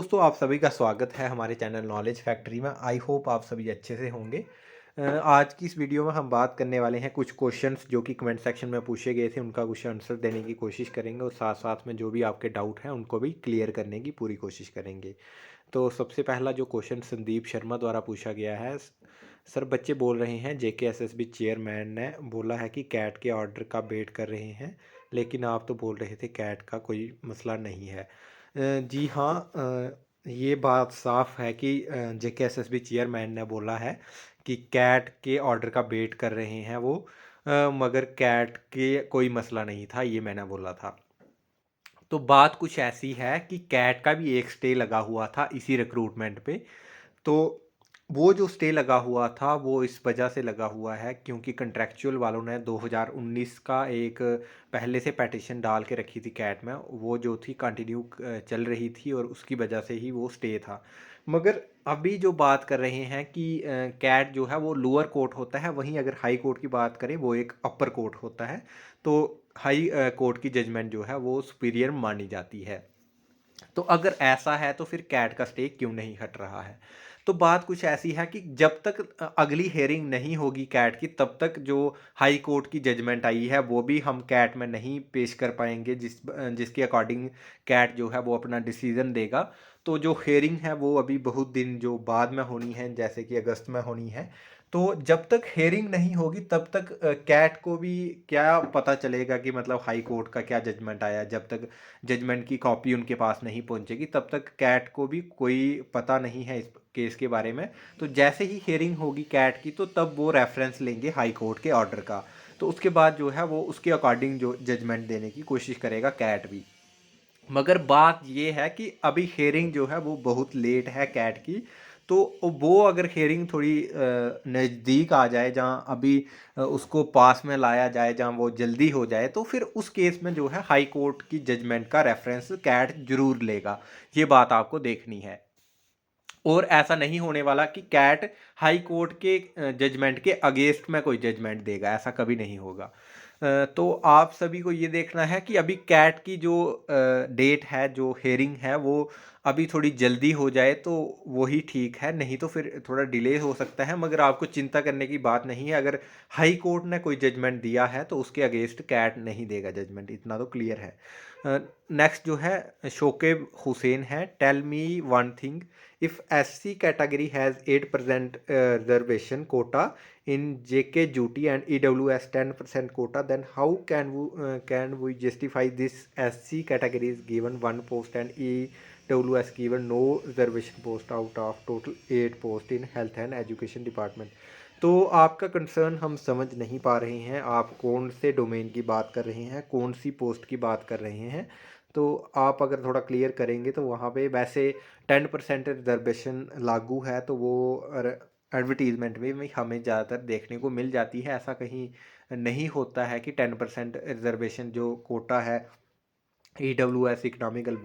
दोस्तों, आप सभी का स्वागत है हमारे चैनल नॉलेज फैक्ट्री में। आई होप आप सभी अच्छे से होंगे। आज की इस वीडियो में हम बात करने वाले हैं कुछ क्वेश्चंस जो कि कमेंट सेक्शन में पूछे गए थे, उनका कुछ आंसर देने की कोशिश करेंगे और साथ साथ में जो भी आपके डाउट हैं उनको भी क्लियर करने की पूरी कोशिश करेंगे। तो सबसे पहला जो क्वेश्चन संदीप शर्मा द्वारा पूछा गया है, सर बच्चे बोल रहे हैं JKSSB चेयरमैन ने बोला है कि कैट के ऑर्डर का वेट कर रहे हैं, लेकिन आप तो बोल रहे थे कैट का कोई मसला नहीं है। जी हाँ, ये बात साफ है कि JKSSB चेयरमैन ने बोला है कि कैट के ऑर्डर का वेट कर रहे हैं वो, मगर कैट के कोई मसला नहीं था, ये मैंने बोला था। तो बात कुछ ऐसी है कि कैट का भी एक स्टे लगा हुआ था इसी रिक्रूटमेंट पे। तो वो जो स्टे लगा हुआ था वो इस वजह से लगा हुआ है क्योंकि कंट्रैक्चुअल वालों ने 2019 का एक पहले से पेटिशन डाल के रखी थी कैट में, वो जो थी कंटिन्यू चल रही थी और उसकी वजह से ही वो स्टे था। मगर अभी जो बात कर रहे हैं कि कैट जो है वो लोअर कोर्ट होता है, वहीं अगर हाई कोर्ट की बात करें वो एक अपर कोर्ट होता है। तो हाई कोर्ट की जजमेंट जो है वो सुपीरियर मानी जाती है। तो अगर ऐसा है तो फिर कैट का स्टे क्यों नहीं हट रहा है? तो बात कुछ ऐसी है कि जब तक अगली हेयरिंग नहीं होगी कैट की, तब तक जो हाई कोर्ट की जजमेंट आई है वो भी हम कैट में नहीं पेश कर पाएंगे, जिसके अकॉर्डिंग कैट जो है वो अपना डिसीजन देगा। तो जो हेयरिंग है वो अभी बहुत दिन जो बाद में होनी है, जैसे कि अगस्त में होनी है। तो जब तक हेयरिंग नहीं होगी तब तक कैट को भी क्या पता चलेगा कि मतलब हाई कोर्ट का क्या जजमेंट आया। जब तक जजमेंट की कॉपी उनके पास नहीं पहुंचेगी तब तक कैट को भी कोई पता नहीं है इस केस के बारे में। तो जैसे ही हियरिंग होगी कैट की तो तब वो रेफरेंस लेंगे हाई कोर्ट के ऑर्डर का। तो उसके बाद जो है वो उसके अकॉर्डिंग जो जजमेंट देने की कोशिश करेगा कैट भी। मगर बात ये है कि अभी हेयरिंग जो है वो बहुत लेट है कैट की। तो वो अगर हेयरिंग थोड़ी नज़दीक आ जाए, जहाँ अभी उसको पास में लाया जाए, जहाँ वो जल्दी हो जाए, तो फिर उस केस में जो है हाई कोर्ट की जजमेंट का रेफरेंस कैट जरूर लेगा। ये बात आपको देखनी है। और ऐसा नहीं होने वाला कि कैट हाई कोर्ट के जजमेंट के अगेंस्ट में कोई जजमेंट देगा, ऐसा कभी नहीं होगा। तो आप सभी को ये देखना है कि अभी कैट की जो डेट है, जो हेयरिंग है, वो अभी थोड़ी जल्दी हो जाए तो वही ठीक है, नहीं तो फिर थोड़ा डिले हो सकता है। मगर आपको चिंता करने की बात नहीं है, अगर हाई कोर्ट ने कोई जजमेंट दिया है तो उसके अगेंस्ट कैट नहीं देगा जजमेंट, इतना तो क्लियर है। नेक्स्ट जो है शोकेब हुसैन है, tell me one thing, if SC category has 8% reservation quota in JK duty and EWS 10% quota, then how can we justify this SC category is given one post and EWS given no reservation post out of total 8 post in health and education department? तो आपका concern हम समझ नहीं पा रहे हैं, आप कौन से डोमेन की बात कर रहे हैं, कौन सी पोस्ट की बात कर रहे हैं। तो आप अगर थोड़ा क्लियर करेंगे तो वहाँ पे वैसे 10% रिजर्वेशन लागू है, तो वो एडवर्टीजमेंट में भी हमें ज़्यादातर देखने को मिल जाती है। ऐसा कहीं नहीं होता है कि 10% रिजर्वेशन जो कोटा है EWS इकोनॉमिकल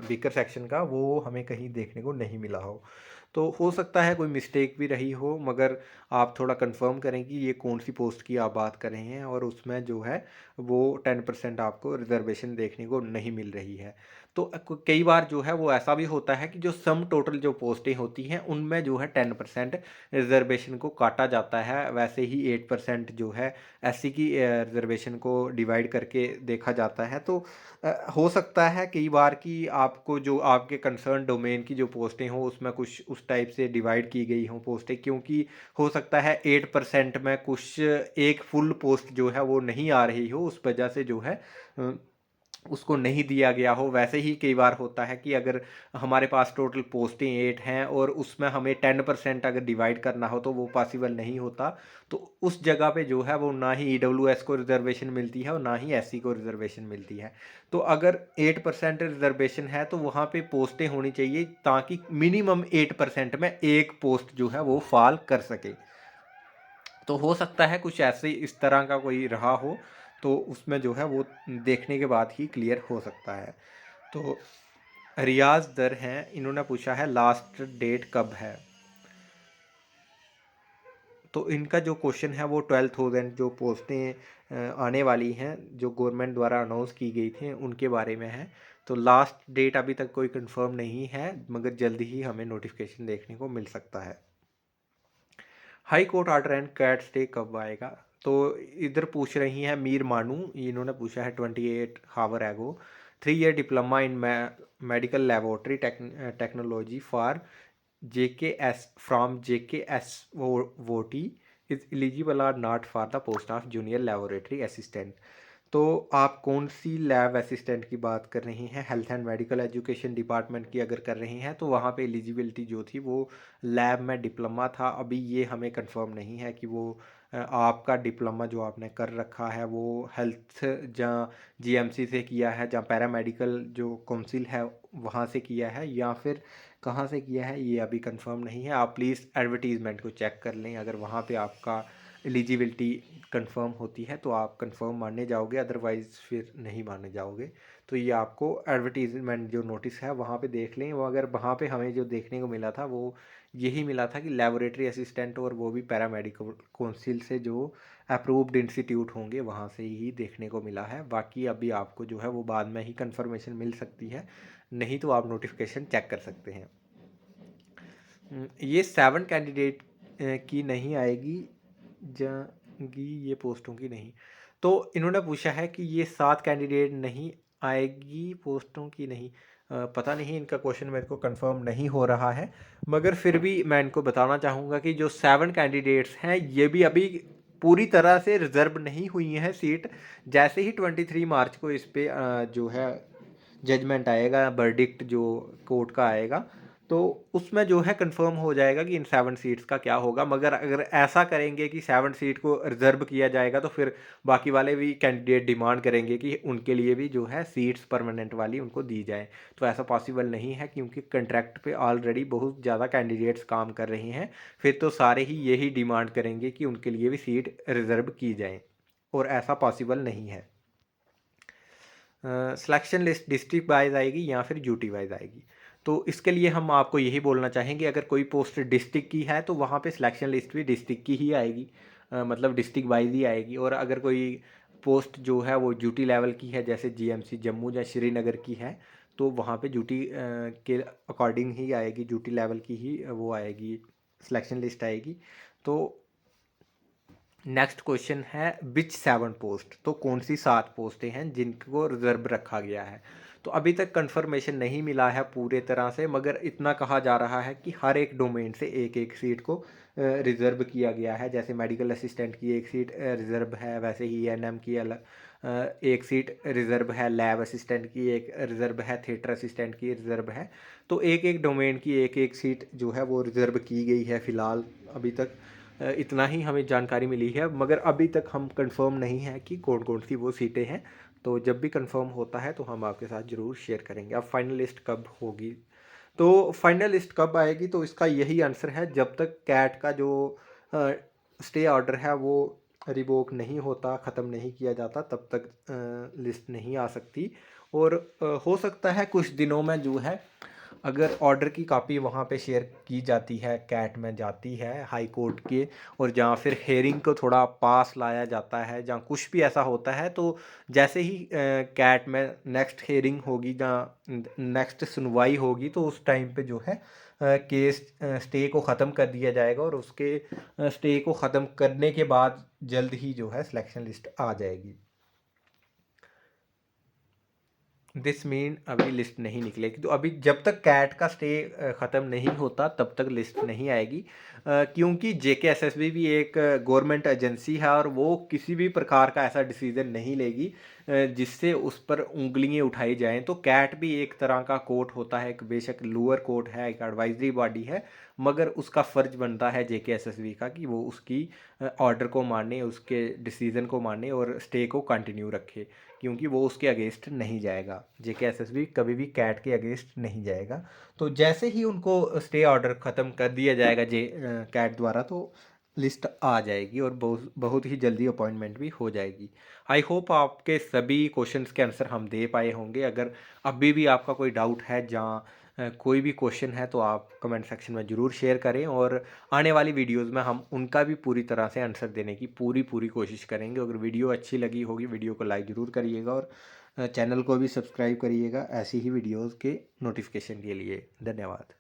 वीकर सेक्शन का, वो हमें कहीं देखने को नहीं मिला हो सकता है कोई मिस्टेक भी रही हो, मगर आप थोड़ा कंफर्म करें कि ये कौन सी पोस्ट की आप बात कर रहे हैं और उसमें जो है वो 10% आपको रिजर्वेशन देखने को नहीं मिल रही है। तो कई बार जो है वो ऐसा भी होता है कि जो सम टोटल जो पोस्टें होती हैं उनमें जो है 10% रिजर्वेशन को काटा जाता है, वैसे ही 8% जो है SC की रिजर्वेशन को डिवाइड करके देखा जाता है। तो हो सकता है कई बार कि आपको जो आपके कंसर्न डोमेन की जो पोस्टें हो उसमें कुछ उस टाइप से डिवाइड की गई हों पोस्टें, क्योंकि हो सकता है 8% में कुछ एक फुल पोस्ट जो है वो नहीं आ रही हो, उस वजह से जो है अ, उसको नहीं दिया गया हो। वैसे ही कई बार होता है कि अगर हमारे पास टोटल पोस्टें 8 हैं और उसमें हमें 10% अगर डिवाइड करना हो तो वो पॉसिबल नहीं होता। तो उस जगह पे जो है वो ना ही EWS को रिजर्वेशन मिलती है और ना ही SC को रिजर्वेशन मिलती है। तो अगर 8% रिजर्वेशन है तो वहाँ पे पोस्टें होनी चाहिए ताकि मिनिमम 8% में एक पोस्ट जो है वो फॉल कर सके। तो हो सकता है कुछ ऐसे इस तरह का कोई रहा हो, तो उसमें जो है वो देखने के बाद ही क्लियर हो सकता है। तो रियाज दर हैं, इन्होंने पूछा है लास्ट डेट कब है। तो इनका जो क्वेश्चन है वो 12,000 जो पोस्टें आने वाली हैं जो गवर्नमेंट द्वारा अनाउंस की गई थी उनके बारे में है। तो लास्ट डेट अभी तक कोई कंफर्म नहीं है, मगर जल्दी ही हमें नोटिफिकेशन देखने को मिल सकता है। High court order and CAT stay कब आएगा? तो इधर पूछ रही हैं मीर मानू, इन्होंने पूछा है 28 hour ago. 3 year diploma in medical laboratory technology for JKS from JKS वोटी is eligible or not for the post of junior laboratory assistant. तो आप कौन सी लैब असिस्टेंट की बात कर रही हैं? Health and medical education department की अगर कर रही हैं तो वहाँ पे एलिजिबिलिटी जो थी वो लैब में डिप्लोमा था। अभी ये हमें कंफर्म नहीं है कि वो आपका डिप्लोमा जो आपने कर रखा है वो हेल्थ जहाँ GMC से किया है, जहाँ पैरामेडिकल जो काउंसिल है वहाँ से किया है, या फिर कहाँ से किया है, ये अभी कंफर्म नहीं है। आप प्लीज़ एडवर्टीज़मेंट को चेक कर लें, अगर वहाँ पे आपका एलिजिबिलिटी कंफर्म होती है तो आप कंफर्म माने जाओगे, अदरवाइज़ फिर नहीं माने जाओगे। तो ये आपको एडवर्टीज़मेंट जो नोटिस है वहाँ पे देख लें। वो अगर वहाँ पे हमें जो देखने को मिला था वो यही मिला था कि लेबोरेटरी असिस्टेंट, और वो भी पैरामेडिकल काउंसिल से जो अप्रूव्ड इंस्टीट्यूट होंगे वहाँ से ही देखने को मिला है। बाकी अभी आपको जो है वो बाद में ही कंफर्मेशन मिल सकती है, नहीं तो आप नोटिफिकेशन चेक कर सकते हैं। ये 7 कैंडिडेट की नहीं आएगी जाएगी, ये पोस्टों की नहीं। तो इन्होंने पूछा है कि ये 7 कैंडिडेट नहीं आएगी, पोस्टों की नहीं। पता नहीं, इनका क्वेश्चन मेरे को कंफर्म नहीं हो रहा है, मगर फिर भी मैं इनको बताना चाहूँगा कि जो 7 कैंडिडेट्स हैं ये भी अभी पूरी तरह से रिजर्व नहीं हुई हैं सीट। जैसे ही 23 मार्च को इस पे जो है जजमेंट आएगा, वर्डिक्ट जो कोर्ट का आएगा, तो उसमें जो है कंफर्म हो जाएगा कि इन 7 सीट्स का क्या होगा। मगर अगर ऐसा करेंगे कि 7 सीट को रिजर्व किया जाएगा तो फिर बाकी वाले भी कैंडिडेट डिमांड करेंगे कि उनके लिए भी जो है सीट्स परमानेंट वाली उनको दी जाए। तो ऐसा पॉसिबल नहीं है, क्योंकि कंट्रैक्ट पे ऑलरेडी बहुत ज़्यादा कैंडिडेट्स काम कर रहे हैं। फिर तो सारे ही यही डिमांड करेंगे कि उनके लिए भी सीट रिजर्व की जाए, और ऐसा पॉसिबल नहीं है। सिलेक्शन लिस्ट डिस्ट्रिक्ट वाइज आएगी या फिर ड्यूटी वाइज आएगी? तो इसके लिए हम आपको यही बोलना चाहेंगे, अगर कोई पोस्ट डिस्ट्रिक्ट की है तो वहाँ पे सिलेक्शन लिस्ट भी डिस्ट्रिक्ट की ही आएगी, मतलब डिस्ट्रिक्ट वाइज ही आएगी। और अगर कोई पोस्ट जो है वो ड्यूटी लेवल की है, जैसे GMC जम्मू या श्रीनगर की है, तो वहाँ पे ड्यूटी के अकॉर्डिंग ही आएगी, ड्यूटी लेवल की ही वो आएगी, सिलेक्शन लिस्ट आएगी। तो नेक्स्ट क्वेश्चन है विच 7 पोस्ट, तो कौन सी 7 पोस्टें हैं जिनको रिजर्व रखा गया है? तो अभी तक कंफर्मेशन नहीं मिला है पूरे तरह से, मगर इतना कहा जा रहा है कि हर एक डोमेन से एक एक सीट को रिजर्व किया गया है। जैसे मेडिकल असिस्टेंट की एक सीट रिजर्व है, वैसे ही ENM की एक सीट रिजर्व है, लैब असिस्टेंट की एक रिजर्व है, थिएटर असिस्टेंट की रिजर्व है। तो एक एक डोमेन की एक एक सीट जो है वो रिजर्व की गई है फ़िलहाल। अभी तक इतना ही हमें जानकारी मिली है, मगर अभी तक हम कंफर्म नहीं है कि कौन कौन सी वो सीटें हैं। तो जब भी कंफर्म होता है तो हम आपके साथ ज़रूर शेयर करेंगे। अब फाइनल लिस्ट कब होगी? तो फाइनल लिस्ट कब आएगी, तो इसका यही आंसर है, जब तक कैट का जो स्टे ऑर्डर है वो रिवोक नहीं होता, ख़त्म नहीं किया जाता, तब तक लिस्ट नहीं आ सकती। और हो सकता है कुछ दिनों में जो है, अगर ऑर्डर की कॉपी वहाँ पे शेयर की जाती है, कैट में जाती है हाई कोर्ट के, और जहाँ फिर हेयरिंग को थोड़ा पास लाया जाता है, जहाँ कुछ भी ऐसा होता है, तो जैसे ही कैट में नेक्स्ट हेयरिंग होगी, जहाँ नेक्स्ट सुनवाई होगी, तो उस टाइम पे जो है केस स्टे को ख़त्म कर दिया जाएगा, और उसके स्टे को ख़त्म करने के बाद जल्द ही जो है सिलेक्शन लिस्ट आ जाएगी। दिस मीन अभी लिस्ट नहीं निकलेगी। तो अभी जब तक कैट का स्टे ख़त्म नहीं होता तब तक लिस्ट नहीं आएगी, क्योंकि JKSSB भी एक गवर्नमेंट एजेंसी है, और वो किसी भी प्रकार का ऐसा डिसीज़न नहीं लेगी जिससे उस पर उंगलियां उठाई जाएं। तो कैट भी एक तरह का कोर्ट होता है, एक बेशक लोअर कोर्ट है, एक एडवाइजरी बॉडी है, मगर उसका फ़र्ज बनता है JKSSB का कि वो उसकी ऑर्डर को माने, उसके डिसीज़न को माने, और स्टे को कंटिन्यू रखे, क्योंकि वो उसके अगेंस्ट नहीं जाएगा। JKSSB कभी भी कैट के अगेंस्ट नहीं जाएगा। तो जैसे ही उनको स्टे ऑर्डर ख़त्म कर दिया जाएगा कैट द्वारा, तो लिस्ट आ जाएगी, और बहुत बहुत ही जल्दी अपॉइंटमेंट भी हो जाएगी। आई होप आपके सभी क्वेश्चंस के आंसर हम दे पाए होंगे। अगर अभी भी आपका कोई डाउट है, जहाँ कोई भी क्वेश्चन है, तो आप कमेंट सेक्शन में ज़रूर शेयर करें, और आने वाली वीडियोस में हम उनका भी पूरी तरह से आंसर देने की पूरी कोशिश करेंगे। अगर वीडियो अच्छी लगी होगी, वीडियो को लाइक ज़रूर करिएगा, और चैनल को भी सब्सक्राइब करिएगा ऐसी ही वीडियोज़ के नोटिफिकेशन के लिए। धन्यवाद।